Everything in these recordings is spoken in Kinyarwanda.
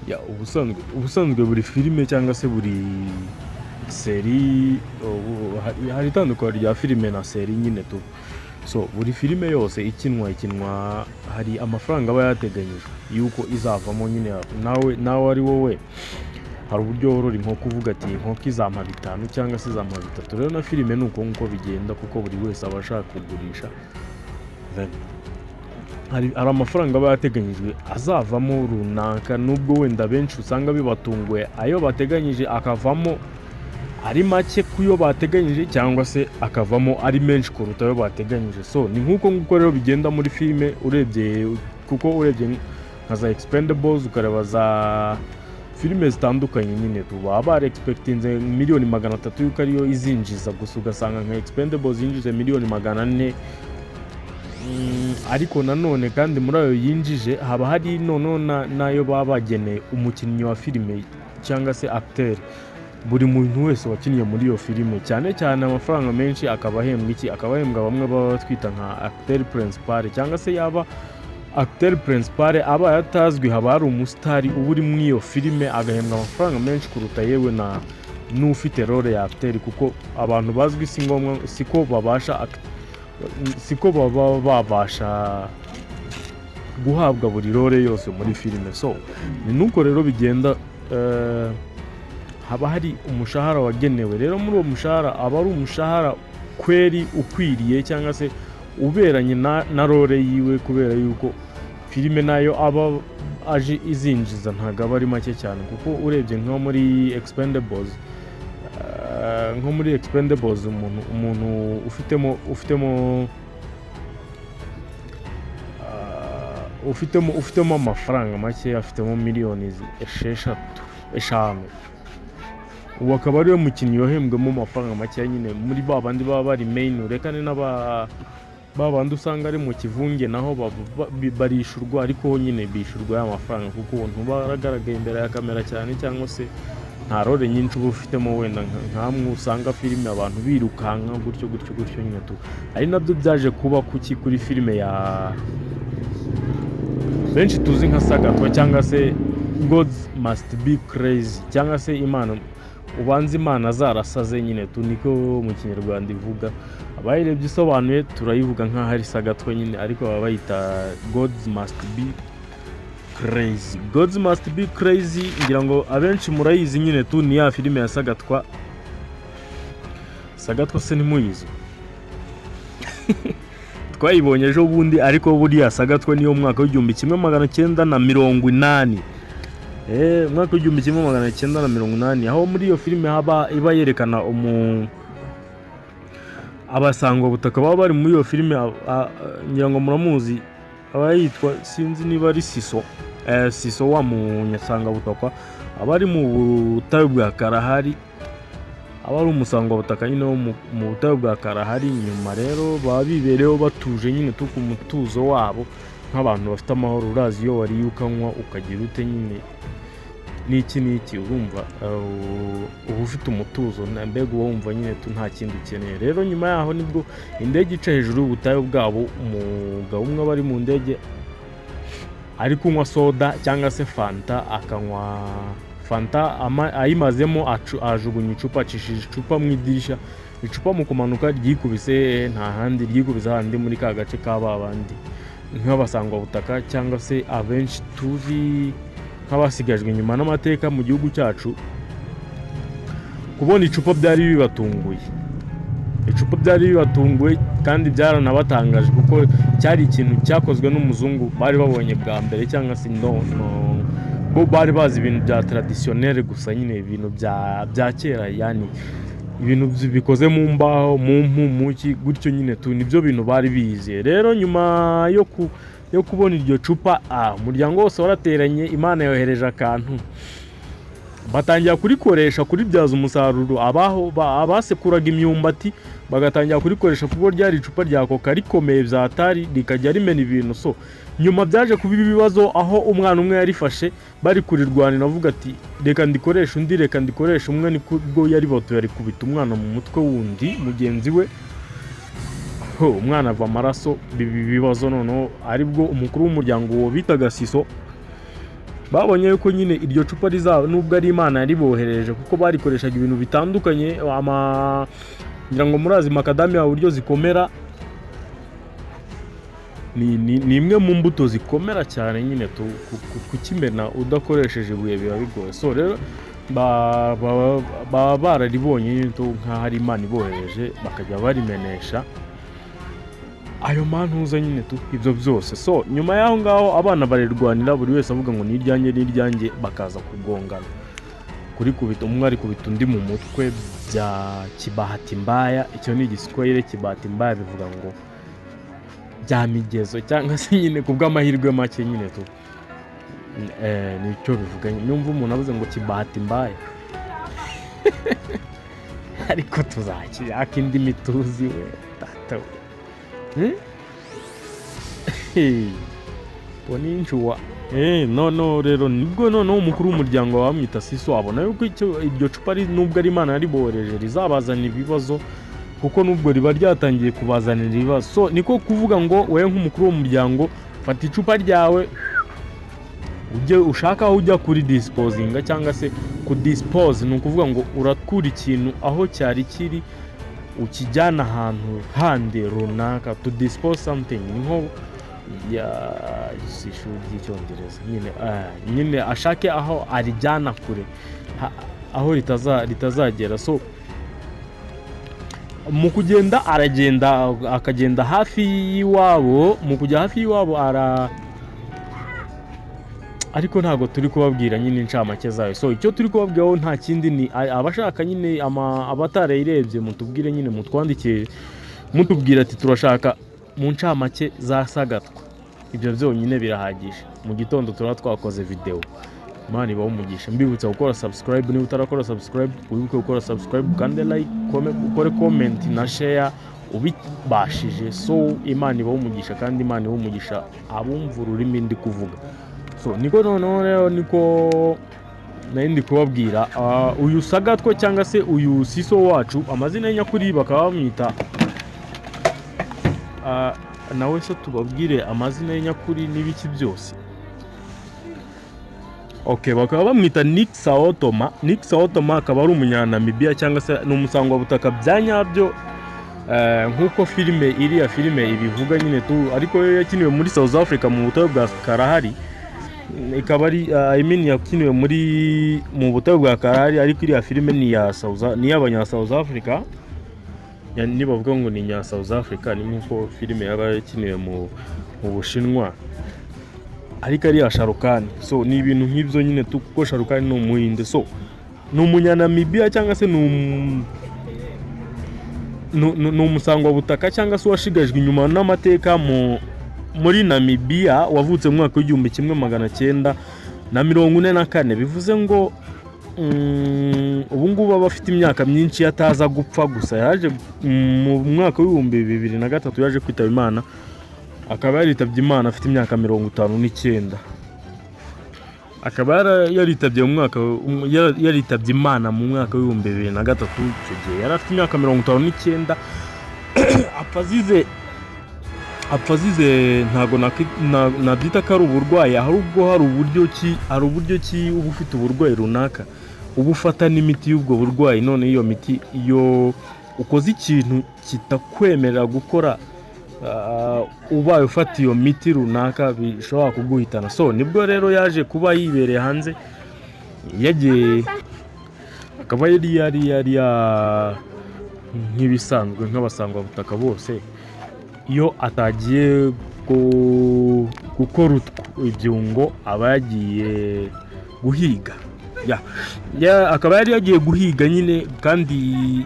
ya ubusanzwe buri filime cyangwa se buri seri hari itandukanye rya filime na seri nyine tu. So buri filime yose ikinwa hari amafaranga aba yateganyijwe yuko izavamo nyine, nawe ari wowe hari uburyo worora inkoko uvuga ati inkoko izampa 5 cyangwa se izampa 3. Rero na filime nuko nkuko bigenda, kuko buri wese aba ashaka kugurisha. Hari amafaranga aba yateganyijwe azavamo runaka, nubwo wenda benshi usanga bibatunguye ayo bateganyije akavamo ari make kuyo bateganyije, cyangwa se akavamo ari menshi kuruta ayo bateganyije. So ni nkuko rero bigenda muri filime, kuko urebye nka za Expendables ukareba za filime zitandukanye nyine tuba bari expectinze miliyoni 300 yuko ariyo izinjiza, gusa ugasanga nka Expendables yinjije miliyoni 400. Ariko nanone kandi muri ayo yinjije haba hari nayo babageneye umukinnyi wa filime cyangwa se acteur. Buri muntu wese wakiniye muri iyo filime cyane amafaranga menshi akabahembwa bamwe baba twita nka acteur principal, cyangwa se yaba acteur principal aba yatazwi, haba hari umusitari uri muri iyo filime agahembwa amafaranga menshi kuruta yewe n'ufite role ya acteur, kuko abantu bazwi siko baba babasha guhabwa buri role yose muri filime. So ni nuko rero bigenda. Haba hari umushahara wagenewe, rero muri uwo mushahara aba ari umushahara kweri ukwiriye cyangwa se uberanye na role yiwe, kubera yuko filime nayo aba aje izinjiza ntago aba ari make cyane. Kuko urebye nko muri Expendables umuntu ufitemo amafaranga make, afitemo miliyoni 5 ubu akaba ariwe mukinnyi wahembwemo amafaranga make nyine muri babandi baba bari main. Urekane babandi usanga ari mu kivunge naho barishurwa, ariko nyine bishurwa y'amafaranga kuko ubuntu baragaragaye imbere ya kamera cyane, cyangwa se nta role nyinshi uba ufitemo, wenda nkamwe usanga filime abantu birukanka gutyo nyine tu. Ari nabyo byaje kuba kuri filime ya benshi tuzi nka Sagatwa, cyangwa se Gods Must Be Crazy, cyangwa se ubanza Imana zarasaze nyine tu, niko mu Kinyarwanda ivuga. Abayirebye isobanuye turayivuga nka hari Sagatwa nyine, ariko baba bayita Gods Must Be Crazy. Gods Must Be Crazy ngira ngo abenshi murayizi nyine tu, ni ya filime ya Sagatwa se ntimuyizi. Twayibonye ejo bundi, ariko buriya Sagatwa niyo mwaka w'1980. Mwaka w'1980, aho muri iyo filime iba yerekana abasangwa butaka baba bari muri iyo filime. Ngira ngo muramuzi, aba yitwa sinzi niba ari Siso wa munyasanga butaka, aba ari mu butayu bwa Karahari, aba ari umusangwa butaka nyine wo mu butayu bwa Karahari. Nyuma rero baba bibereyeho batuje nyine ku mutuzo wabo nk'abantu bafite amahoro. Urazi iyo wari ukanywa ukagira ute nyine n'iki urumva uba ufite umutuzo, mbega uba wumva nyine nta kindi ukeneye. Rero nyuma yaho nibwo indege ica hejuru y'ubutayu bwabo, umugabo umwe aba ari mu ndege ari kunywa soda cyangwa se fanta, akanywa fanta ayimazemo ajugunya icupa, acishije icupa mu idirishya. Icupa mu kumanuka ryikubise nta handi, ryikubise handi muri ka gace k'ababandi nk'abasangwa butaka, cyangwa se abenshi tuzi nk'abasigajwe inyuma n'amateka mu gihugu cyacu. Kubona icupa byari bibatunguye kandi byaranabatangaje, kuko cyari ikintu cyakozwe n'umuzungu bari babonye bwa mbere, cyangwa se bo bari bazi ibintu bya traditionnel gusa nyine, ibintu bya kera, yani ibintu bikoze mu mbaho, mu mpumu gutyo nyine tu, nibyo bintu bari bize. Rero nyuma yo kubona iryo cupa, umuryango wose warateranye, Imana yohereje akantu batangira kurikoresha, kuribyaza umusaruro. Abasekuraga imyumbati bagatangira kurikoresha, kuko ryari icupa rya Coca rikomeye byatari, rikajya rimena ibintu. So nyuma byaje kuba ibibazo, aho umwana umwe yarifashe bari kurirwanira, avuga ati reka ndikoresha undi, reka ndikoresha umwe, niko yari bato yari kubita umwana mu mutwe wundi mugenzi we, umwana ava amaraso. Bibazo noneho aribwo umukuru w'umuryango wo bitaga Siso babonye yuko nyine iryo cupa rizaba nubwo ari Imana yaribohereje kuko barikoreshaga ibintu bitandukanye ngira ngo murazi macadamia uburyo zikomera ni imwe mu mbuto zikomera cyane nyine kukimena udakoresheje ibuye biba bigoye. So rero baba bararibonye nk'ahari Imana ibohereje bakajya barimenesha ayo mantuza nyine ibyo byose. So nyuma y'aho ngaho abana barirwanira buri wese avuga ngo ni iryanjye bakaza kugongana kuri kubita umwe ari kubita undi mu mutwe bya kibahati mbaya. Icyo ni igiswahili kibahati mbaya bivuga ngo bya migezo cyangwa se nyine kubw'amahirwe make nyine nicyo bivuga. Nyumva umuntu avuze ngo kibahati mbaya ariko tuzakira akindi mituzi we tata poninjwa no rero nibwo noneho umukuru w'umuryango wamwita Siso abona yuko iryo cupa nubwo ari Imana yaribohereje rizabazanira ibibazo kuko nubwo riba ryatangiye kubazanira ibibazo. So niko kuvuga ngo wewe nk'umukuru w'umuryango fata icupa ryawe ujye ushaka aho ujya kuri disposinga cyangwa se ku dispose, ni ukuvuga ngo urakura ikintu aho cyari kiri ukijyana ahantu handi runaka. To dispose something nko ishuri ry'icyongereza nyine ashake aho arijyana kure aho ritazagera. So mu kugenda aragenda akagenda hafi y'iwabo, mu kujya hafi y'iwabo ariko ntago turi kubabwira nyine incamake zayo. So icyo turi kubabwiraho nta kindi ni abashaka nyine abatarayirebye mutubwire nyine mutwandikire mutubwira ati turashaka mu ncamake za Sagatwa. Ibyo byonyine birahagije. Mu gitondo twakoze video. Imana ibaho umugisha. Mbibutsa gukora subscribe niba utarakora subscribe, wibuke gukora subscribe kandi like, ukore comment na share ubibashije. So Imana ibaho umugisha kandi Imana ibaho umugisha abumva ururimi ndi kuvuga. So niko rero niko ndi kubabwira uyu Sagatwa cyangwa se uyu Siso wacu amazina y'nyakuri bakaba bamwita nawe se tubabwire amazina y'nyakuri n'ibiki byose. Okay, bakaba bamwita Nick Saotoma. Nick Saotoma akaba ari umunyanamibia cyangwa se n'umusangwa butaka byanyabyo nkuko iriya filime ibivuga nyine ariko yakiniwe muri South Africa mu butayu bwa Kalahari. Ikaba ari yakiniwe mu butayu bwa Kalahari ariko iriya filime ni y'abanya South Africa. Yani bavuga ngo ni nya South Africa ni nkuko filime yaba yakiniwe mu Bushinwa ariko ari ya Sharukani. So ni ibintu nk'ibyo nyine kuko Sharukani no muhinde. So ni umunyanamibia cyangwa se ni umusangwa butaka cyangwa se washigajwe inyuma n'amateka muri Namibia wavutse mu mwaka w'1944. Bivuze ngo ubu ngubu aba afite imyaka myinshi yataza gupfa, gusa yaje mu mwaka w'2003 yaje kwitaba Imana. Akaba yaritabye Imana afite imyaka 59. Akaba yaritabye Imana mu mwaka w'2003. Icyo gihe yari afite imyaka 59. apfazize ntago nabyita ko ari uburwayi, ahubwo hari uburyo ki uba ufite uburwayi runaka uba ufata n'imiti y'ubwo burwayi. None iyo miti iyo ukoze ikintu kitakwemerera gukora ubaye ufata iyo miti runaka bishobora kuguhitana. So nibwo rero yaje kuba yibereye hanze, yagiye akaba yari nk'ibisanzwe nk'abasangwa butaka bose. Iyo atagiye gukora ibyungo aba yagiye guhiga. Akaba yari yagiye guhiga nyine, kandi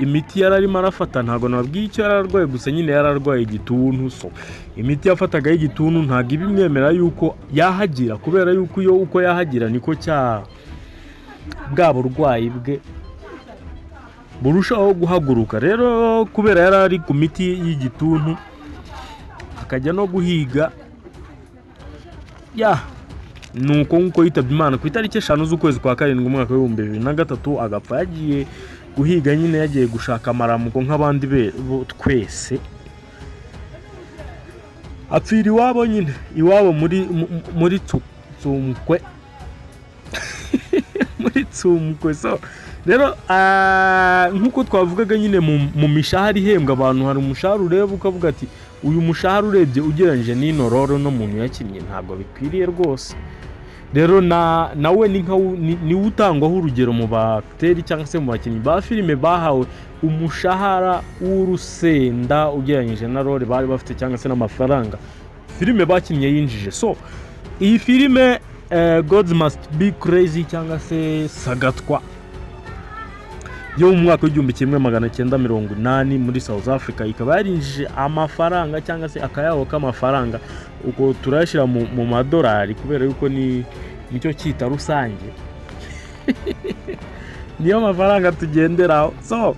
imiti yararimo arafata ntago nababwiye icyo yararwaye, gusa nyine yararwaye igituntu. So imiti yafataga y'igituntu ntago ibimwemera yuko yahagira, kubera yuko iyo uko yahagira niko bwa burwayi bwe burushaho guhaguruka. Rero kubera yarari ku miti y'igituntu akajya no guhiga, nuko nkuko yitabye Imana ku itariki 5 z'ukwezi kwa 7 mu mwaka w'2003 agapfa. Yagiye guhiga nyine, yagiye gushaka amaramuko nk'abandi twese, apfira iwabo nyine, iwabo muri Tsumkwe muri tsumukwe. So rero nkuko twavugaga nyine mu mishahara ihembwa abantu, hari umushahara ureba ukavuga ati uyu mushahara urebye ugereranyije n'ino roro no muntu yakinnye ntabwo bikwiriye rwose. Rero nawe ni utangwaho urugero mu bakteri cyangwa se mu bakinnyi ba filime bahawe umushahara w'urusenda ugereranyije na role bari bafite cyangwa se n'amafaranga filime bakinnye yinjije. So iyi filime Gods Must Be Crazy cyangwa se Sagatwa yo mu mwaka w'1980 muri South Africa ikaba yarinjije amafaranga cyangwa se akayaho k'amafaranga uko turashira mu madolari kubera yuko nicyo cyita rusange niyo mafaranga tugenderaho. So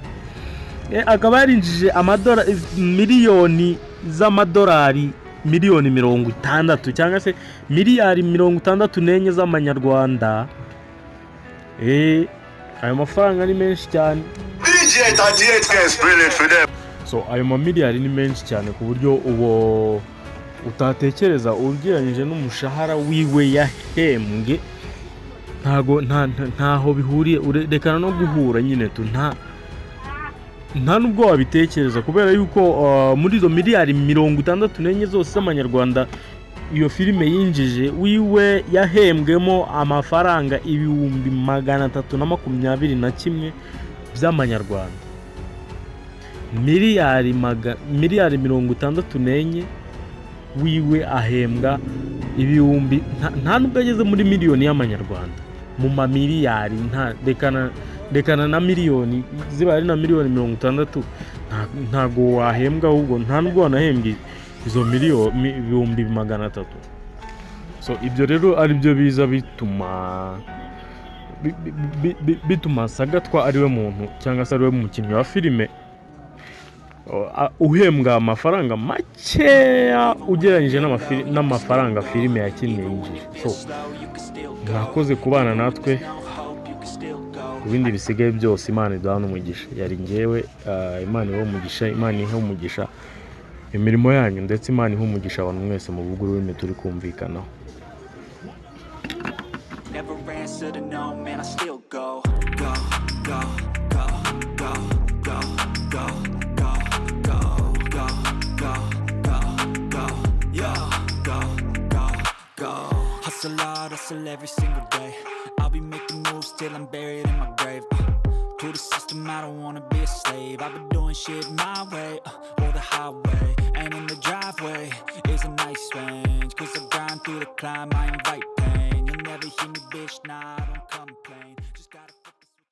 akaba yarinjije miliyoni z'amadolari miliyoni 60 cyangwa se miliyari 64 z'amanyarwanda. Ayo mafaranga ni menshi cyane. So ayo miliyari ni menshi cyane ku buryo uwo utatekereza ugereranyije n'umushahara wiwe yahembwe ntaho bihuriye. Urekana no guhura nyine nta nubwo wabitekereza kubera yuko muri izo miliyari 64 zose z'amanyarwanda iyo filime yinjije wiwe yahembwemo amafaranga 321 by'amanyarwanda. miliyari 64 wiwe ahembwa ibihumbi nta nubwo ageze muri miliyoni y'amanyarwanda mu mamiliyari. Dekana na miliyoni ziba ari na miliyoni 60 ntago wahembwa, ahubwo nta nubwo wanahembwe izo miliyoni ibihumbi 300. So ibyo rero ari byo biza bituma Sagatwa ariwe muntu cyangwa se ariwe mukinnyi wa filime uhembwa amafaranga makeya ugereranyije n'amafaranga filime yakinnye yinjije. So mwakoze kubana natwe, ibindi bisigaye byose Imana iduha n'umugisha. Yari ngewe Imana iho umugisha, Imana iho umugisha imirimo yanyu, ndetse Imana iho umugisha abantu mwese mu buguru w'ime turi kumvikanaho. Hustle every single day. I'll be making moves till I'm buried in my grave. To the system, I don't wanna be a slave. I've been doing shit my way, or the highway. And in the driveway is a nice range. Cause I grind through the climb, I invite pain. You'll never hear me, bitch, nah, I don't complain. Just gotta